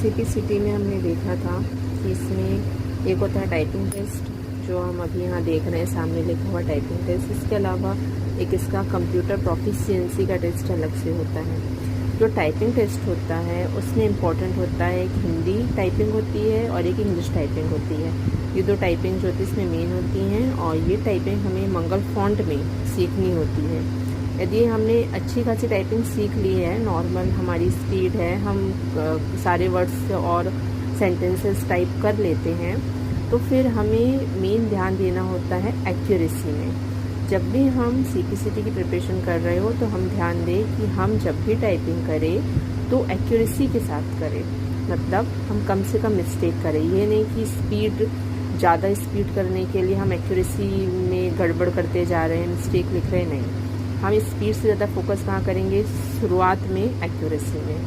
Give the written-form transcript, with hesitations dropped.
CPCT में हमने देखा था कि इसमें एक होता है टाइपिंग टेस्ट, जो हम अभी यहाँ देख रहे हैं सामने लिखा हुआ टाइपिंग टेस्ट। इसके अलावा एक इसका कंप्यूटर प्रोफिशिएंसी का टेस्ट अलग से होता है। जो टाइपिंग टेस्ट होता है उसमें इम्पॉर्टेंट होता है एक हिंदी टाइपिंग होती है और एक इंग्लिश टाइपिंग होती है। ये दो टाइपिंग जो होती है इसमें मेन होती हैं, और ये टाइपिंग हमें मंगल फॉन्ट में सीखनी होती है। यदि हमने अच्छी खासी टाइपिंग सीख ली है, नॉर्मल हमारी स्पीड है, हम सारे वर्ड्स और सेंटेंसेस टाइप कर लेते हैं, तो फिर हमें मेन ध्यान देना होता है एक्यूरेसी में। जब भी हम सीपीसीटी की प्रिपरेशन कर रहे हो तो हम ध्यान दें कि हम जब भी टाइपिंग करें तो एक्यूरेसी के साथ करें, मतलब हम कम से कम मिस्टेक करें। ये नहीं कि स्पीड ज़्यादा स्पीड करने के लिए हम एक्यूरेसी में गड़बड़ करते जा रहे हैं, मिस्टेक लिख रहे हैं, नहीं। हम स्पीड से ज़्यादा फोकस कहाँ करेंगे, शुरुआत में एक्यूरेसी में।